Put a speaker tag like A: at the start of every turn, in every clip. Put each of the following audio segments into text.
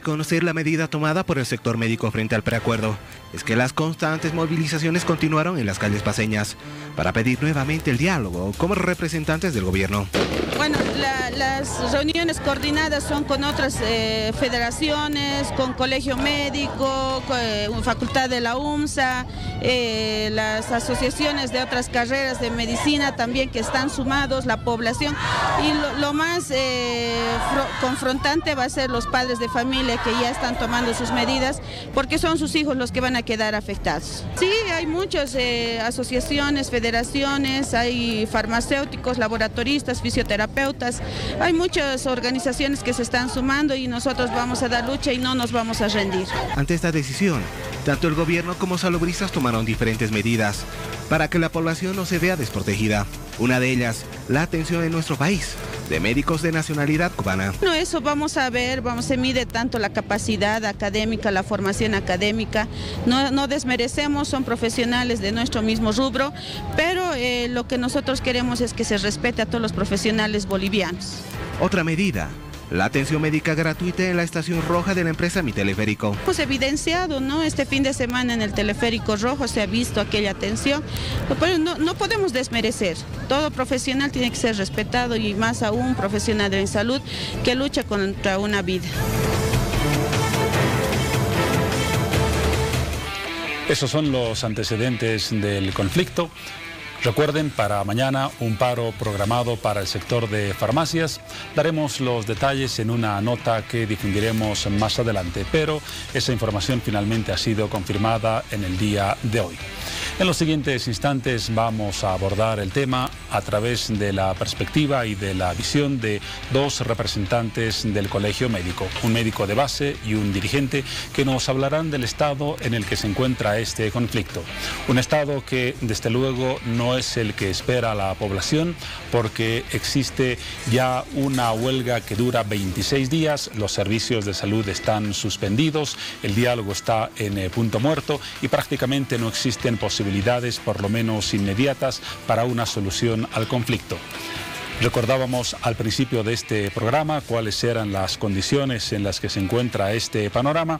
A: conocer la medida tomada por el sector médico frente al preacuerdo. Es que las constantes movilizaciones continuaron en las calles paceñas para pedir nuevamente el diálogo como representantes del gobierno.
B: Bueno, las reuniones coordinadas son con otras federaciones, con Colegio Médico, con Facultad de la UMSA, las asociaciones de otras carreras de medicina también que están sumados, la población. Y lo más confrontante va a ser los padres de familia que ya están tomando sus medidas porque son sus hijos los que van a quedar afectados. Sí, hay muchas asociaciones, federaciones, hay farmacéuticos, laboratoristas, fisioterapeutas, hay muchas organizaciones que se están sumando y nosotros vamos a dar lucha y no nos vamos a rendir.
A: Ante esta decisión, tanto el gobierno como salubristas tomaron diferentes medidas para que la población no se vea desprotegida. Una de ellas, la atención en nuestro país de médicos de nacionalidad cubana.
B: No, eso vamos a ver, se mide tanto la capacidad académica, la formación académica, no desmerecemos, son profesionales de nuestro mismo rubro, pero lo que nosotros queremos es que se respete a todos los profesionales bolivianos.
A: Otra medida, la atención médica gratuita en la estación roja de la empresa Mi Teleférico.
B: Pues evidenciado, ¿no? Este fin de semana en el Teleférico Rojo se ha visto aquella atención, pero no podemos desmerecer. Todo profesional tiene que ser respetado y más aún profesional de salud que lucha contra una vida.
C: Esos son los antecedentes del conflicto. Recuerden, para mañana un paro programado para el sector de farmacias. Daremos los detalles en una nota que difundiremos más adelante, pero esa información finalmente ha sido confirmada en el día de hoy. En los siguientes instantes vamos a abordar el tema a través de la perspectiva y de la visión de dos representantes del Colegio Médico, un médico de base y un dirigente, que nos hablarán del estado en el que se encuentra este conflicto. Un estado que, desde luego, no es el que espera la población, porque existe ya una huelga que dura 26 días, los servicios de salud están suspendidos, el diálogo está en punto muerto y prácticamente no existen posibilidades, por lo menos inmediatas, para una solución al conflicto. Recordábamos al principio de este programa cuáles eran las condiciones en las que se encuentra este panorama.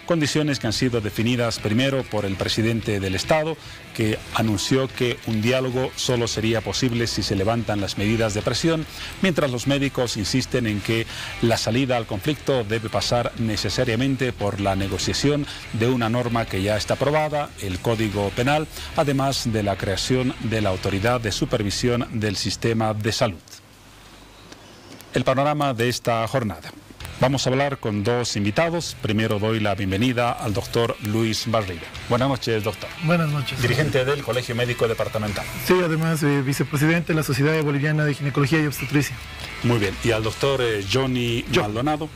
C: Condiciones que han sido definidas primero por el presidente del Estado, que anunció que un diálogo solo sería posible si se levantan las medidas de presión, mientras los médicos insisten en que la salida al conflicto debe pasar necesariamente por la negociación de una norma que ya está aprobada, el Código Penal, además de la creación de la Autoridad de Supervisión del Sistema de Salud. El panorama de esta jornada. Vamos a hablar con dos invitados. Primero doy la bienvenida al doctor Luis Barriga. Buenas noches, doctor.
D: Buenas noches.
C: Dirigente del Colegio Médico Departamental.
D: Sí, además vicepresidente de la Sociedad Boliviana de Ginecología y Obstetricia.
C: Muy bien. Y al doctor Maldonado.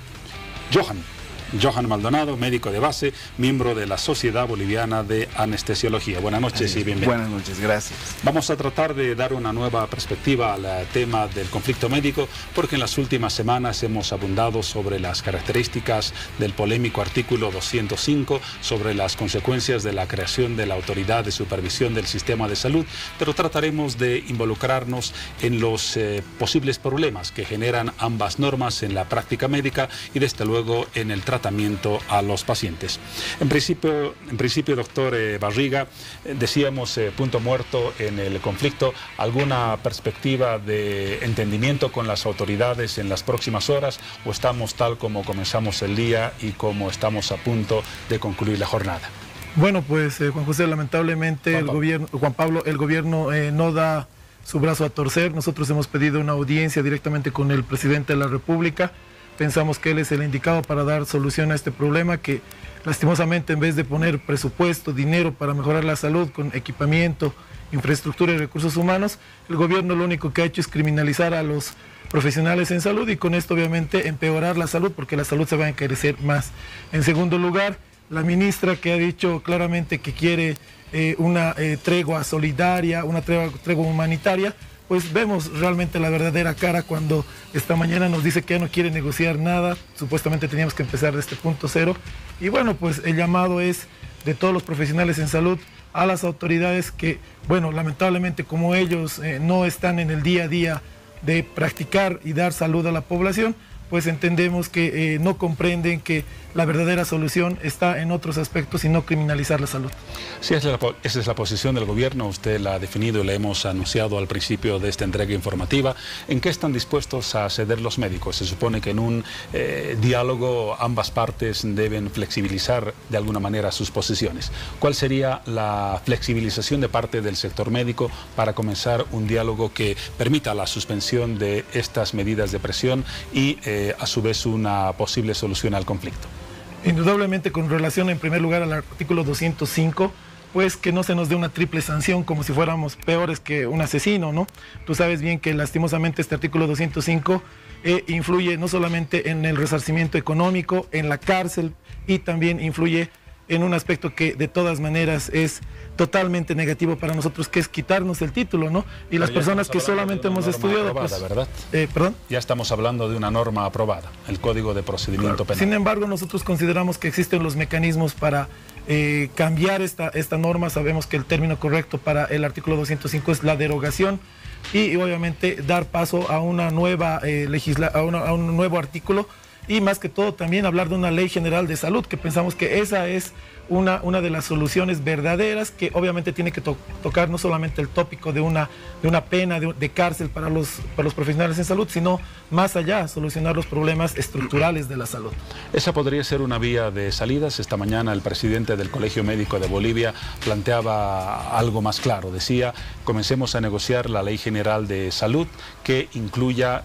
C: Johan Maldonado, médico de base, miembro de la Sociedad Boliviana de Anestesiología. Buenas noches y bienvenido.
E: Buenas noches, gracias.
C: Vamos a tratar de dar una nueva perspectiva al tema del conflicto médico, porque en las últimas semanas hemos abundado sobre las características del polémico artículo 205, sobre las consecuencias de la creación de la Autoridad de Supervisión del Sistema de Salud, pero trataremos de involucrarnos en los posibles problemas que generan ambas normas en la práctica médica y desde luego en el tratamiento a los pacientes. En principio, doctor Barriga, decíamos punto muerto en el conflicto. ¿Alguna perspectiva de entendimiento con las autoridades en las próximas horas, o estamos tal como comenzamos el día y como estamos a punto de concluir la jornada?
D: Bueno, pues Juan José, lamentablemente el gobierno no da su brazo a torcer. Nosotros hemos pedido una audiencia directamente con el presidente de la República. Pensamos que él es el indicado para dar solución a este problema, que lastimosamente, en vez de poner presupuesto, dinero para mejorar la salud con equipamiento, infraestructura y recursos humanos, el gobierno lo único que ha hecho es criminalizar a los profesionales en salud y con esto obviamente empeorar la salud, porque la salud se va a encarecer más. En segundo lugar, la ministra, que ha dicho claramente que quiere una tregua solidaria, una tregua humanitaria, pues vemos realmente la verdadera cara cuando esta mañana nos dice que ya no quiere negociar nada. Supuestamente teníamos que empezar de este punto cero. Y bueno, pues el llamado es de todos los profesionales en salud a las autoridades que, bueno, lamentablemente como ellos no están en el día a día de practicar y dar salud a la población, pues entendemos que no comprenden que la verdadera solución está en otros aspectos y no criminalizar la salud.
C: Sí, esa es la posición del gobierno, usted la ha definido y la hemos anunciado al principio de esta entrega informativa. ¿En qué están dispuestos a ceder los médicos? Se supone que en un diálogo ambas partes deben flexibilizar de alguna manera sus posiciones. ¿Cuál sería la flexibilización de parte del sector médico para comenzar un diálogo que permita la suspensión de estas medidas de presión y a su vez una posible solución al conflicto?
D: Indudablemente, con relación en primer lugar al artículo 205, pues que no se nos dé una triple sanción como si fuéramos peores que un asesino, ¿no? Tú sabes bien que lastimosamente este artículo 205 influye no solamente en el resarcimiento económico, en la cárcel, y también influye en un aspecto que de todas maneras es totalmente negativo para nosotros, que es quitarnos el título, ¿no? Y las personas que solamente hemos estudiado,
C: aprobada,
D: pues,
C: ¿verdad?
D: ¿Perdón?
C: Ya estamos hablando de una norma aprobada, el Código de Procedimiento Penal.
D: Sin embargo, nosotros consideramos que existen los mecanismos para cambiar esta norma. Sabemos que el término correcto para el artículo 205 es la derogación, y obviamente dar paso a una nueva a un nuevo artículo, y más que todo también hablar de una ley general de salud, que pensamos que esa es una de las soluciones verdaderas, que obviamente tiene que tocar no solamente el tópico de una pena de cárcel para los profesionales en salud, sino más allá, solucionar los problemas estructurales de la salud.
C: Esa podría ser una vía de salidas. Esta mañana el presidente del Colegio Médico de Bolivia planteaba algo más claro. Decía, comencemos a negociar la Ley General de Salud que incluya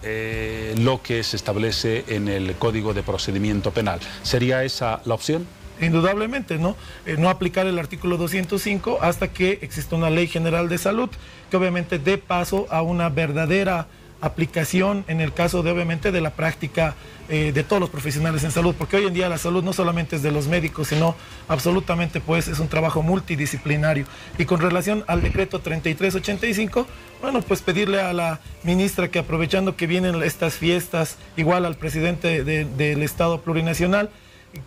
C: lo que se establece en el Código de Procedimiento Penal. ¿Sería esa la opción?
D: Indudablemente, ¿no? No aplicar el artículo 205 hasta que exista una ley general de salud que obviamente dé paso a una verdadera aplicación en el caso de obviamente de la práctica de todos los profesionales en salud, porque hoy en día la salud no solamente es de los médicos, sino absolutamente pues es un trabajo multidisciplinario. Y con relación al decreto 3385, bueno, pues pedirle a la ministra que, aprovechando que vienen estas fiestas, igual al presidente del Estado plurinacional,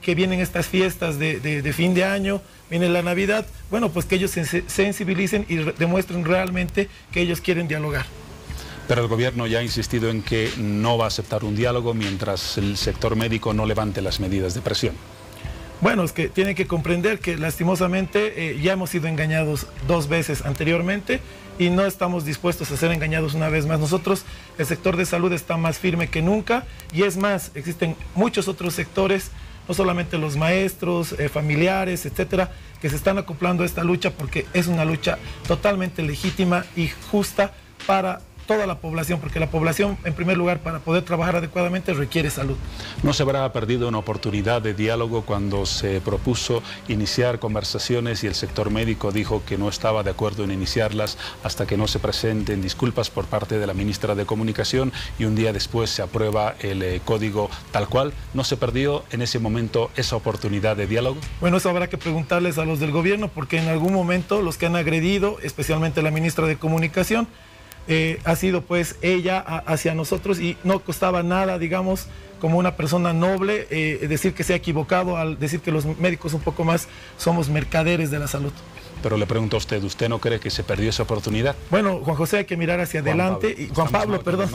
D: que vienen estas fiestas de fin de año, viene la Navidad, bueno, pues que ellos se sensibilicen y demuestren realmente que ellos quieren dialogar.
C: Pero el gobierno ya ha insistido en que no va a aceptar un diálogo mientras el sector médico no levante las medidas de presión.
D: Bueno, es que tienen que comprender que lastimosamente ya hemos sido engañados 2 veces anteriormente y no estamos dispuestos a ser engañados una vez más. Nosotros, el sector de salud está más firme que nunca, y es más, existen muchos otros sectores, no solamente los maestros, familiares, etcétera, que se están acoplando a esta lucha, porque es una lucha totalmente legítima y justa para toda la población, porque la población, en primer lugar, para poder trabajar adecuadamente, requiere salud.
C: ¿No se habrá perdido una oportunidad de diálogo cuando se propuso iniciar conversaciones y el sector médico dijo que no estaba de acuerdo en iniciarlas hasta que no se presenten disculpas por parte de la ministra de Comunicación, y un día después se aprueba el código tal cual? ¿No se perdió en ese momento esa oportunidad de diálogo?
D: Bueno, eso habrá que preguntarles a los del gobierno, porque en algún momento los que han agredido, especialmente la ministra de Comunicación, ha sido pues ella hacia nosotros, y no costaba nada, digamos, como una persona noble, decir que se ha equivocado al decir que los médicos un poco más somos mercaderes de la salud.
C: Pero le pregunto a usted, ¿usted no cree que se perdió esa oportunidad?
D: Bueno, Juan José, hay que mirar hacia adelante. Juan Pablo, perdón.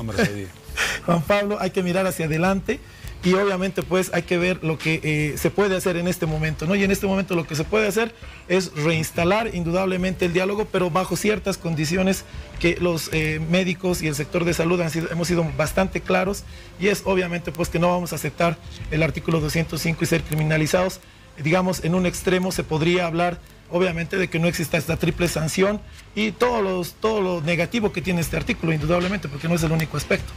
D: Juan Pablo, hay que mirar hacia adelante, y obviamente pues hay que ver lo que se puede hacer en este momento, ¿no? Y en este momento lo que se puede hacer es reinstalar indudablemente el diálogo, pero bajo ciertas condiciones que los médicos y el sector de salud hemos sido bastante claros, y es obviamente pues que no vamos a aceptar el artículo 205 y ser criminalizados. Digamos, en un extremo se podría hablar obviamente de que no exista esta triple sanción y todo lo negativo que tiene este artículo, indudablemente, porque no es el único aspecto.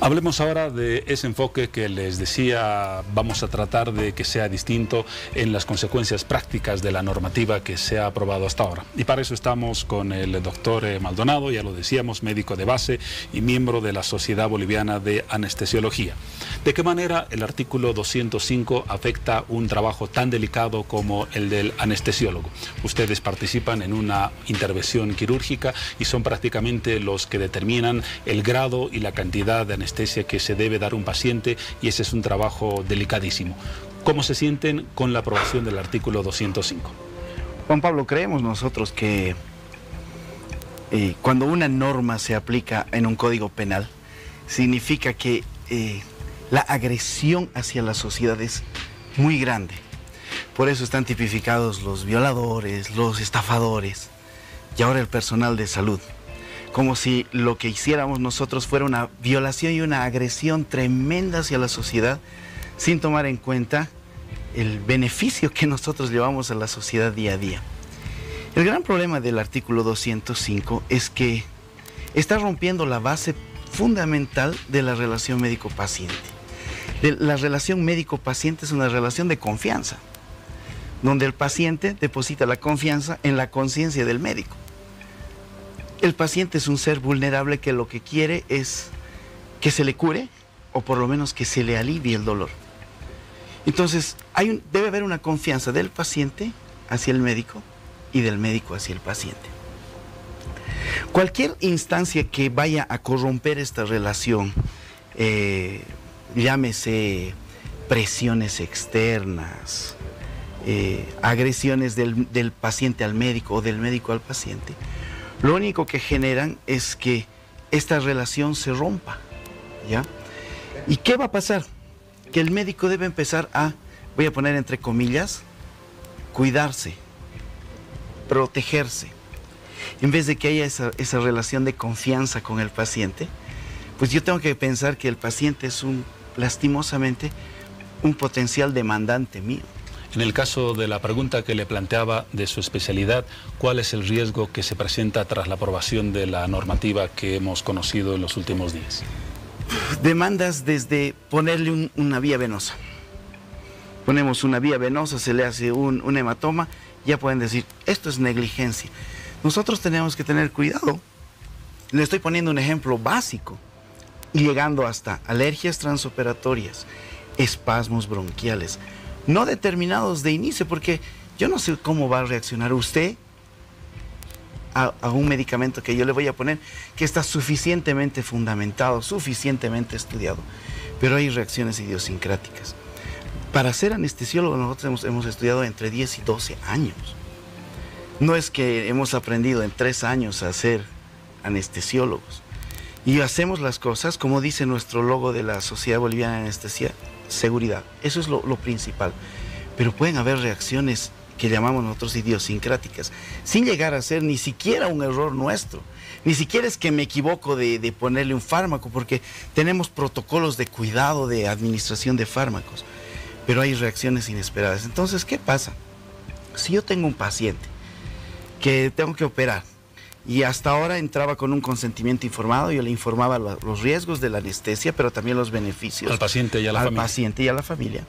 C: Hablemos ahora de ese enfoque que les decía, vamos a tratar de que sea distinto en las consecuencias prácticas de la normativa que se ha aprobado hasta ahora. Y para eso estamos con el doctor Maldonado, ya lo decíamos, médico de base y miembro de la Sociedad Boliviana de Anestesiología. ¿De qué manera el artículo 205 afecta un trabajo tan delicado como el del anestesiólogo? Ustedes participan en una intervención quirúrgica y son prácticamente los que determinan el grado y la cantidad de anestesia que se debe dar a un paciente, y ese es un trabajo delicadísimo. ¿Cómo se sienten con la aprobación del artículo 205?
E: Juan Pablo, creemos nosotros que cuando una norma se aplica en un código penal, significa que la agresión hacia la sociedad es muy grande. Por eso están tipificados los violadores, los estafadores y ahora el personal de salud. Como si lo que hiciéramos nosotros fuera una violación y una agresión tremenda hacia la sociedad, sin tomar en cuenta el beneficio que nosotros llevamos a la sociedad día a día. El gran problema del artículo 205 es que está rompiendo la base fundamental de la relación médico-paciente. La relación médico-paciente es una relación de confianza, donde el paciente deposita la confianza en la conciencia del médico. El paciente es un ser vulnerable que lo que quiere es que se le cure o por lo menos que se le alivie el dolor. Entonces, debe haber una confianza del paciente hacia el médico y del médico hacia el paciente. Cualquier instancia que vaya a corromper esta relación, llámese presiones externas, agresiones del paciente al médico o del médico al paciente, lo único que generan es que esta relación se rompa, ¿ya? ¿Y qué va a pasar? Que el médico debe empezar a, voy a poner entre comillas, cuidarse, protegerse. En vez de que haya esa relación de confianza con el paciente, pues yo tengo que pensar que el paciente es lastimosamente, un potencial demandante mío.
C: En el caso de la pregunta que le planteaba de su especialidad, ¿cuál es el riesgo que se presenta tras la aprobación de la normativa que hemos conocido en los últimos días?
E: Demandas desde ponerle una vía venosa. Ponemos una vía venosa, se le hace un hematoma, ya pueden decir, esto es negligencia. Nosotros tenemos que tener cuidado. Le estoy poniendo un ejemplo básico, y llegando hasta alergias transoperatorias, espasmos bronquiales, no determinados de inicio, porque yo no sé cómo va a reaccionar usted a un medicamento que yo le voy a poner, que está suficientemente fundamentado, suficientemente estudiado, pero hay reacciones idiosincráticas. Para ser anestesiólogo nosotros hemos estudiado entre 10 y 12 años. No es que hemos aprendido en 3 años a ser anestesiólogos. Y hacemos las cosas como dice nuestro logo de la Sociedad Boliviana de Anestesia, seguridad. Eso es lo principal. Pero pueden haber reacciones que llamamos nosotros idiosincráticas, sin llegar a ser ni siquiera un error nuestro. Ni siquiera es que me equivoco de ponerle un fármaco, porque tenemos protocolos de cuidado, de administración de fármacos. Pero hay reacciones inesperadas. Entonces, ¿qué pasa? Si yo tengo un paciente que tengo que operar, y hasta ahora entraba con un consentimiento informado, yo le informaba los riesgos de la anestesia, pero también los beneficios.
C: Al paciente y a la familia. Al
E: paciente y a la familia.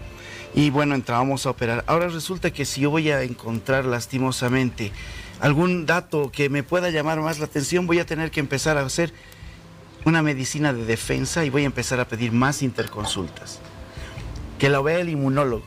E: Y bueno, entrábamos a operar. Ahora resulta que si yo voy a encontrar lastimosamente algún dato que me pueda llamar más la atención, voy a tener que empezar a hacer una medicina de defensa y voy a empezar a pedir más interconsultas. Que lo vea el inmunólogo,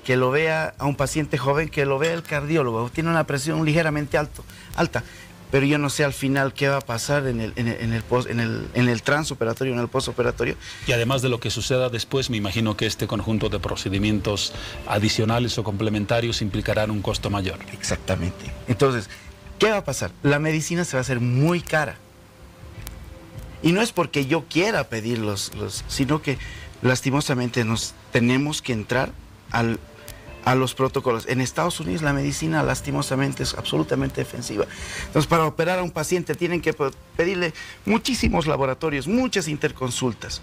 E: que lo vea a un paciente joven, que lo vea el cardiólogo, tiene una presión ligeramente alta, pero yo no sé al final qué va a pasar en el transoperatorio, en el postoperatorio.
C: Y además de lo que suceda después, me imagino que este conjunto de procedimientos adicionales o complementarios implicarán un costo mayor.
E: Exactamente. Entonces, ¿qué va a pasar? La medicina se va a hacer muy cara. Y no es porque yo quiera pedir sino que lastimosamente nos tenemos que entrar a los protocolos. En Estados Unidos la medicina lastimosamente es absolutamente defensiva. Entonces, para operar a un paciente tienen que pedirle muchísimos laboratorios, muchas interconsultas,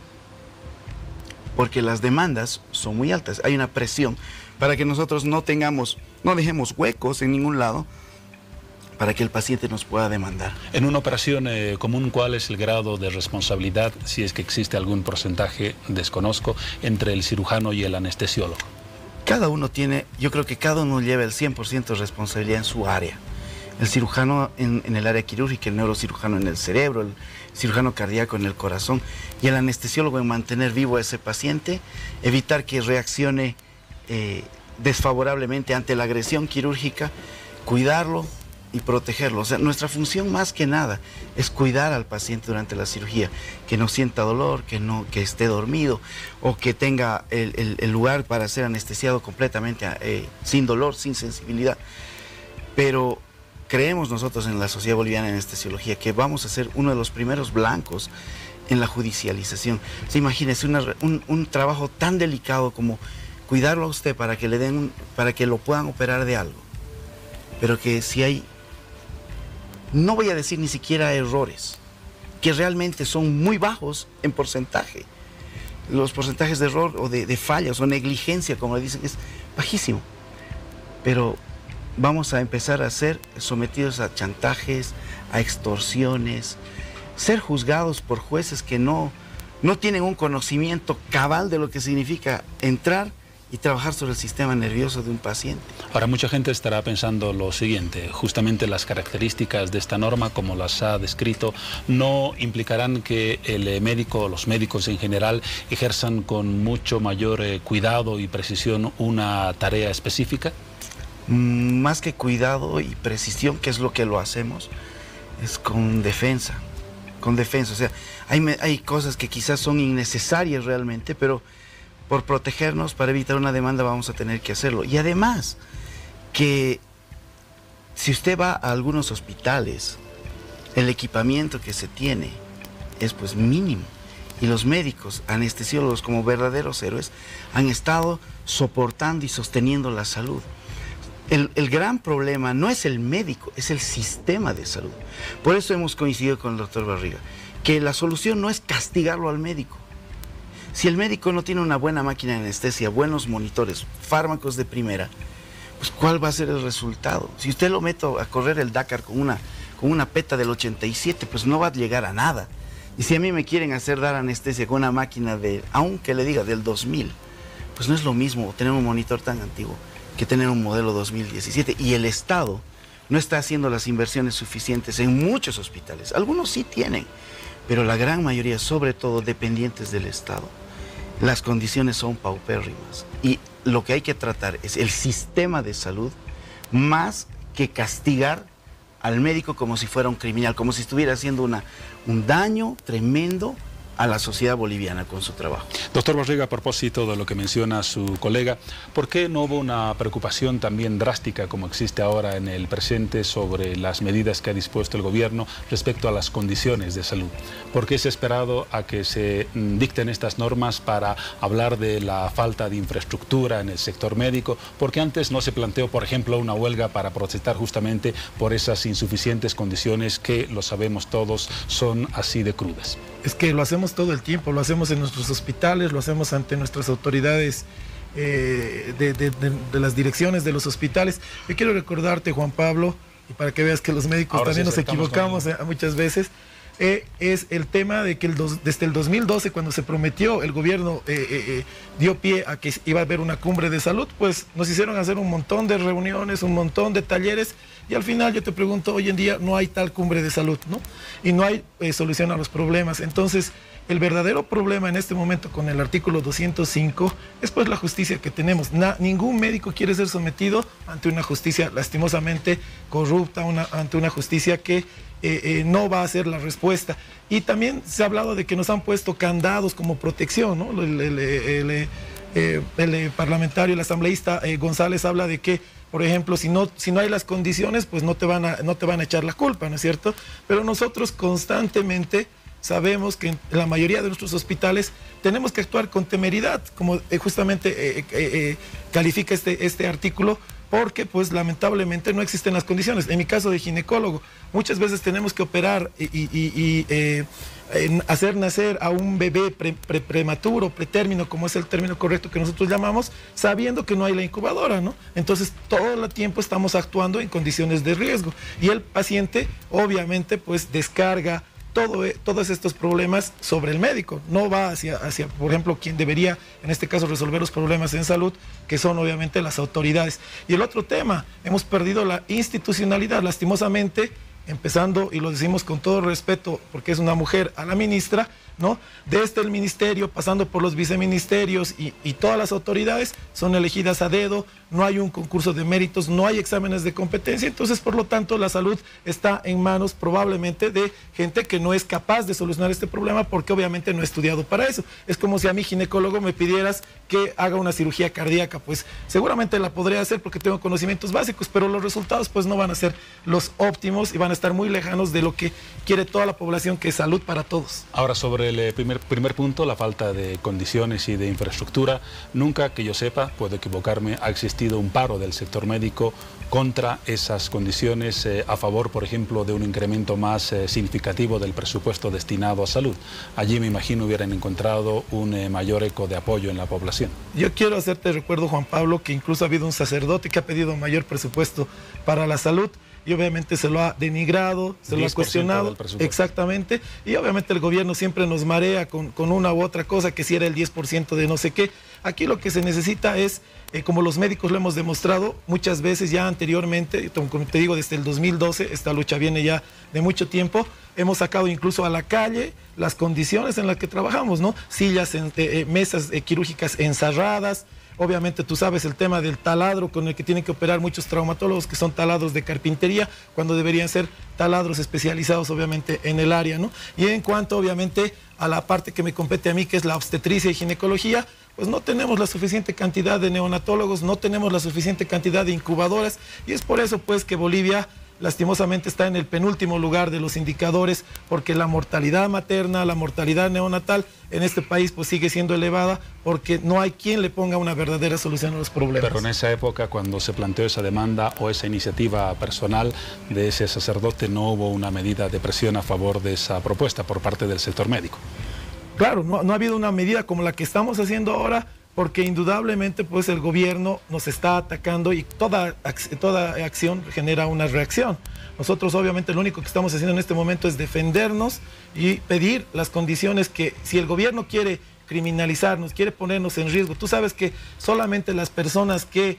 E: porque las demandas son muy altas. Hay una presión para que nosotros no dejemos huecos en ningún lado para que el paciente nos pueda demandar.
C: En una operación común, ¿cuál es el grado de responsabilidad, si es que existe algún porcentaje, desconozco, entre el cirujano y el anestesiólogo?
E: Cada uno yo creo que cada uno lleva el 100% de responsabilidad en su área. El cirujano en el área quirúrgica, el neurocirujano en el cerebro, el cirujano cardíaco en el corazón y el anestesiólogo en mantener vivo a ese paciente, evitar que reaccione desfavorablemente ante la agresión quirúrgica, cuidarlo y protegerlo. O sea, nuestra función más que nada es cuidar al paciente durante la cirugía, que no sienta dolor, que esté dormido o que tenga el lugar para ser anestesiado completamente sin dolor, sin sensibilidad. Pero creemos nosotros en la Sociedad Boliviana de Anestesiología que vamos a ser uno de los primeros blancos en la judicialización. Se imagínese un trabajo tan delicado como cuidarlo a usted para que lo puedan operar de algo. Pero que si hay, no voy a decir ni siquiera errores, que realmente son muy bajos en porcentaje. Los porcentajes de error o de fallas o negligencia, como le dicen, es bajísimo. Pero vamos a empezar a ser sometidos a chantajes, a extorsiones, ser juzgados por jueces que no tienen un conocimiento cabal de lo que significa entrar y trabajar sobre el sistema nervioso de un paciente.
C: Ahora, mucha gente estará pensando lo siguiente: justamente las características de esta norma, como las ha descrito, ¿no implicarán que el médico, los médicos en general, ejerzan con mucho mayor cuidado y precisión una tarea específica?
E: Más que cuidado y precisión, que es lo que lo hacemos, es con defensa. O sea, hay cosas que quizás son innecesarias realmente, pero por protegernos, para evitar una demanda, vamos a tener que hacerlo. Y además, que si usted va a algunos hospitales, el equipamiento que se tiene es pues mínimo. Y los médicos, anestesiólogos, como verdaderos héroes, han estado soportando y sosteniendo la salud. El gran problema no es el médico, es el sistema de salud. Por eso hemos coincidido con el doctor Barriga, que la solución no es castigarlo al médico. Si el médico no tiene una buena máquina de anestesia, buenos monitores, fármacos de primera, pues ¿cuál va a ser el resultado? Si usted lo mete a correr el Dakar con una PETA del 87, pues no va a llegar a nada. Y si a mí me quieren hacer dar anestesia con una máquina aunque le diga del 2000, pues no es lo mismo tener un monitor tan antiguo que tener un modelo 2017. Y el Estado no está haciendo las inversiones suficientes en muchos hospitales. Algunos sí tienen, pero la gran mayoría, sobre todo dependientes del Estado, las condiciones son paupérrimas. Y lo que hay que tratar es el sistema de salud, más que castigar al médico como si fuera un criminal, como si estuviera haciendo un daño tremendo a la sociedad boliviana con su trabajo.
C: Doctor Barriga, a propósito de lo que menciona su colega, ¿por qué no hubo una preocupación también drástica como existe ahora en el presente sobre las medidas que ha dispuesto el gobierno respecto a las condiciones de salud? ¿Por qué se ha esperado a que se dicten estas normas para hablar de la falta de infraestructura en el sector médico? ¿Por qué antes no se planteó, por ejemplo, una huelga para protestar justamente por esas insuficientes condiciones que, lo sabemos todos, son así de crudas?
D: Es que lo hacemos todo el tiempo, lo hacemos en nuestros hospitales, lo hacemos ante nuestras autoridades de las direcciones de los hospitales. Yo quiero recordarte, Juan Pablo, y para que veas que los médicos ahora también nos equivocamos muchas veces, es el tema de que desde el 2012, cuando se prometió, el gobierno dio pie a que iba a haber una cumbre de salud, pues nos hicieron hacer un montón de reuniones, un montón de talleres, y al final yo te pregunto, hoy en día no hay tal cumbre de salud, ¿no? Y no hay solución a los problemas. Entonces, el verdadero problema en este momento con el artículo 205 es pues la justicia que tenemos. Ningún médico quiere ser sometido ante una justicia lastimosamente corrupta, ante una justicia que no va a ser la respuesta. Y también se ha hablado de que nos han puesto candados como protección, ¿no? El parlamentario, el asambleísta González habla de que, por ejemplo, si no hay las condiciones, pues no te van a echar la culpa, ¿no es cierto? Pero nosotros constantemente sabemos que en la mayoría de nuestros hospitales tenemos que actuar con temeridad, como justamente califica este artículo, porque pues lamentablemente no existen las condiciones. En mi caso de ginecólogo, muchas veces tenemos que operar y hacer nacer a un bebé prematuro, pretérmino, como es el término correcto que nosotros llamamos, sabiendo que no hay la incubadora, ¿no? Entonces todo el tiempo estamos actuando en condiciones de riesgo y el paciente obviamente pues descarga todos estos problemas sobre el médico, no va hacia, por ejemplo, quien debería, en este caso, resolver los problemas en salud, que son obviamente las autoridades. Y el otro tema, hemos perdido la institucionalidad, lastimosamente, empezando, y lo decimos con todo respeto, porque es una mujer, a la ministra, ¿no? Desde el ministerio, pasando por los viceministerios y todas las autoridades son elegidas a dedo, no hay un concurso de méritos, no hay exámenes de competencia, entonces por lo tanto la salud está en manos probablemente de gente que no es capaz de solucionar este problema porque obviamente no ha estudiado para eso. Es como si a mi ginecólogo me pidieras que haga una cirugía cardíaca, pues seguramente la podría hacer porque tengo conocimientos básicos, pero los resultados pues no van a ser los óptimos y van a estar muy lejanos de lo que quiere toda la población, que es salud para todos.
C: Ahora, sobre el primer punto, la falta de condiciones y de infraestructura, nunca que yo sepa, puedo equivocarme, ha existido un paro del sector médico contra esas condiciones, a favor, por ejemplo, de un incremento más significativo del presupuesto destinado a salud. Allí me imagino hubieran encontrado un mayor eco de apoyo en la población.
D: Yo quiero hacerte recuerdo, Juan Pablo, que incluso ha habido un sacerdote que ha pedido mayor presupuesto para la salud y obviamente se lo ha denigrado, se lo ha cuestionado. Exactamente, y obviamente el gobierno siempre nos marea con una u otra cosa, que si era el 10% de no sé qué. Aquí lo que se necesita es, como los médicos lo hemos demostrado muchas veces ya anteriormente, como te digo, desde el 2012, esta lucha viene ya de mucho tiempo, hemos sacado incluso a la calle las condiciones en las que trabajamos, ¿no? Sillas, mesas quirúrgicas encerradas. Obviamente tú sabes el tema del taladro con el que tienen que operar muchos traumatólogos, que son taladros de carpintería, cuando deberían ser taladros especializados obviamente en el área, ¿no? Y en cuanto obviamente a la parte que me compete a mí, que es la obstetricia y ginecología, pues no tenemos la suficiente cantidad de neonatólogos, no tenemos la suficiente cantidad de incubadoras, y es por eso pues que Bolivia lastimosamente está en el penúltimo lugar de los indicadores, porque la mortalidad materna, la mortalidad neonatal en este país pues sigue siendo elevada, porque no hay quien le ponga una verdadera solución a los problemas.
C: Pero en esa época, cuando se planteó esa demanda o esa iniciativa personal de ese sacerdote, no hubo una medida de presión a favor de esa propuesta por parte del sector médico.
D: Claro, no ha habido una medida como la que estamos haciendo ahora, porque indudablemente pues el gobierno nos está atacando y toda acción genera una reacción. Nosotros obviamente lo único que estamos haciendo en este momento es defendernos y pedir las condiciones que, si el gobierno quiere criminalizarnos, quiere ponernos en riesgo, tú sabes que solamente las personas que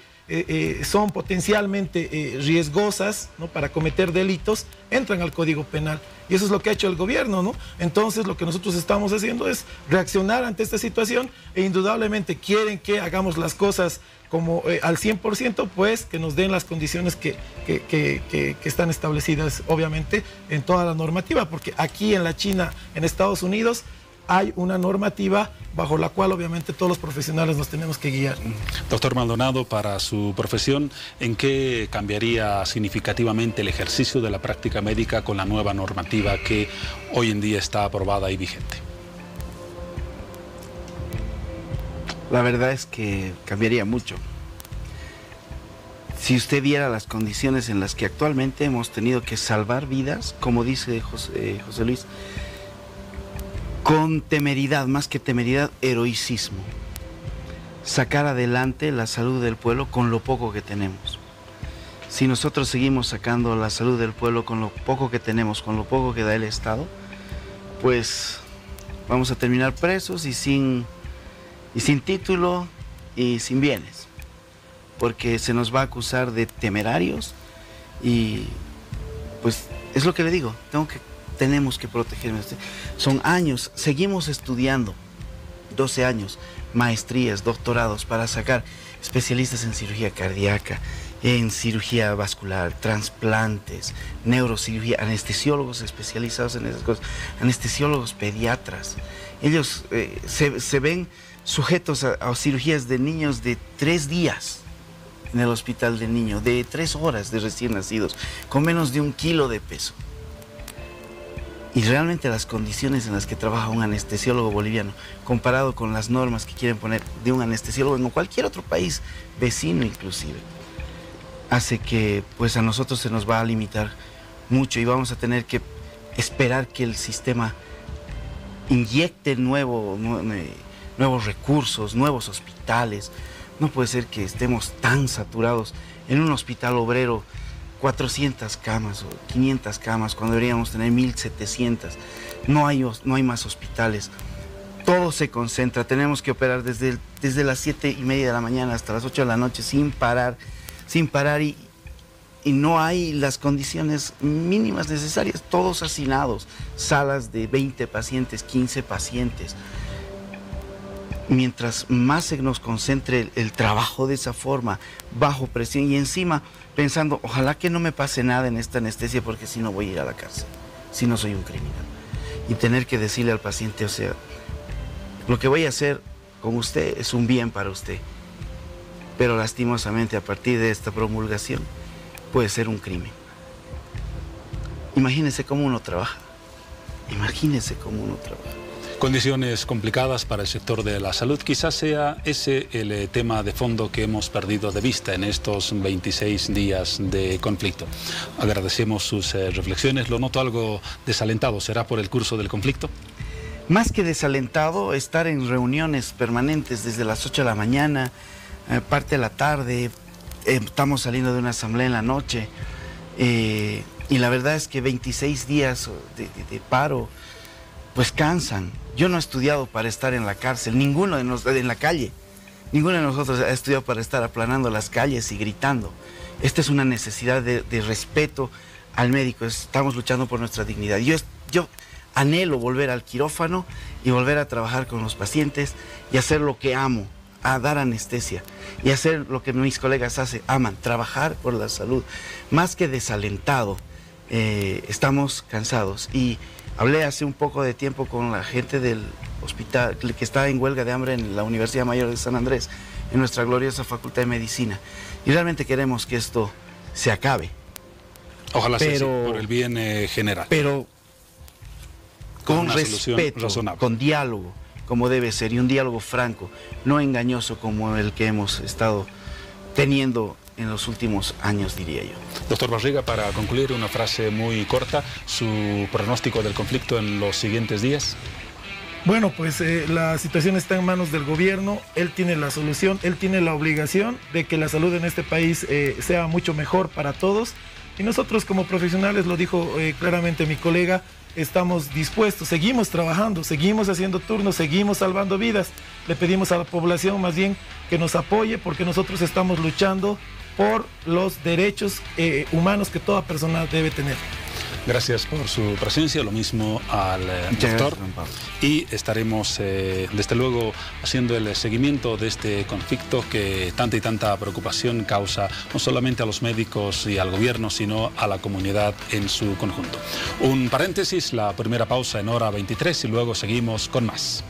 D: son potencialmente riesgosas, ¿no?, para cometer delitos, entran al Código Penal. Y eso es lo que ha hecho el gobierno, ¿no? Entonces lo que nosotros estamos haciendo es reaccionar ante esta situación, e indudablemente quieren que hagamos las cosas como al 100%, pues que nos den las condiciones que están establecidas obviamente en toda la normativa, porque aquí en la China, en Estados Unidos, hay una normativa bajo la cual obviamente todos los profesionales nos tenemos que guiar.
C: Doctor Maldonado, para su profesión, ¿en qué cambiaría significativamente el ejercicio de la práctica médica con la nueva normativa que hoy en día está aprobada y vigente?
E: La verdad es que cambiaría mucho. Si usted viera las condiciones en las que actualmente hemos tenido que salvar vidas, como dice José Luis, con temeridad, más que temeridad, heroicismo. Sacar adelante la salud del pueblo con lo poco que tenemos. Si nosotros seguimos sacando la salud del pueblo con lo poco que tenemos, con lo poco que da el Estado, pues vamos a terminar presos y sin título y sin bienes. Porque se nos va a acusar de temerarios y pues es lo que le digo, tenemos que protegerme. Son años, seguimos estudiando, 12 años, maestrías, doctorados para sacar especialistas en cirugía cardíaca, en cirugía vascular, trasplantes, neurocirugía, anestesiólogos especializados en esas cosas, anestesiólogos pediatras. Ellos se ven sujetos a cirugías de niños de 3 días en el hospital del niño, de 3 horas de recién nacidos, con menos de 1 kilo de peso. Y realmente las condiciones en las que trabaja un anestesiólogo boliviano, comparado con las normas que quieren poner de un anestesiólogo en cualquier otro país, vecino inclusive, hace que pues a nosotros se nos va a limitar mucho y vamos a tener que esperar que el sistema inyecte nuevos recursos, nuevos hospitales. No puede ser que estemos tan saturados en un hospital obrero, 400 camas o 500 camas, cuando deberíamos tener 1700. No hay más hospitales. Todo se concentra. Tenemos que operar desde las 7:30 de la mañana hasta las 8 de la noche sin parar y no hay las condiciones mínimas necesarias. Todos hacinados. Salas de 20 pacientes, 15 pacientes. mientras más se nos concentre el trabajo de esa forma, bajo presión y encima pensando, ojalá que no me pase nada en esta anestesia porque si no voy a ir a la cárcel, si no soy un criminal. Y tener que decirle al paciente, o sea, lo que voy a hacer con usted es un bien para usted, pero lastimosamente a partir de esta promulgación puede ser un crimen. Imagínese cómo uno trabaja, imagínese cómo uno trabaja.
C: Condiciones complicadas para el sector de la salud. Quizás sea ese el tema de fondo que hemos perdido de vista en estos 26 días de conflicto. Agradecemos sus reflexiones. Lo noto algo desalentado. ¿Será por el curso del conflicto?
E: Más que desalentado, estar en reuniones permanentes desde las 8 de la mañana, parte de la tarde, estamos saliendo de una asamblea en la noche, y la verdad es que 26 días de paro, pues cansan. Yo no he estudiado para estar en la cárcel, ninguno de nosotros, en la calle. Ninguno de nosotros ha estudiado para estar aplanando las calles y gritando. Esta es una necesidad de respeto al médico. Estamos luchando por nuestra dignidad. Yo anhelo volver al quirófano y volver a trabajar con los pacientes y hacer lo que amo, a dar anestesia y hacer lo que mis colegas aman, trabajar por la salud. Más que desalentado, estamos cansados. Y hablé hace un poco de tiempo con la gente del hospital que está en huelga de hambre en la Universidad Mayor de San Andrés, en nuestra gloriosa Facultad de Medicina. Y realmente queremos que esto se acabe.
C: Ojalá sea así, por el bien general.
E: Pero con
C: respeto,
E: con diálogo, como debe ser, y un diálogo franco, no engañoso como el que hemos estado teniendo en los últimos años, diría yo.
C: Doctor Barriga, para concluir, una frase muy corta, su pronóstico del conflicto en los siguientes días.
D: Bueno, pues la situación está en manos del gobierno, él tiene la solución, él tiene la obligación de que la salud en este país sea mucho mejor para todos, y nosotros como profesionales, lo dijo claramente mi colega, estamos dispuestos, seguimos trabajando, seguimos haciendo turnos, seguimos salvando vidas. Le pedimos a la población más bien que nos apoye porque nosotros estamos luchando por los derechos humanos que toda persona debe tener.
C: Gracias por su presencia, lo mismo al doctor. Y estaremos, desde luego, haciendo el seguimiento de este conflicto que tanta y tanta preocupación causa no solamente a los médicos y al gobierno, sino a la comunidad en su conjunto. Un paréntesis, la primera pausa en hora 23 y luego seguimos con más.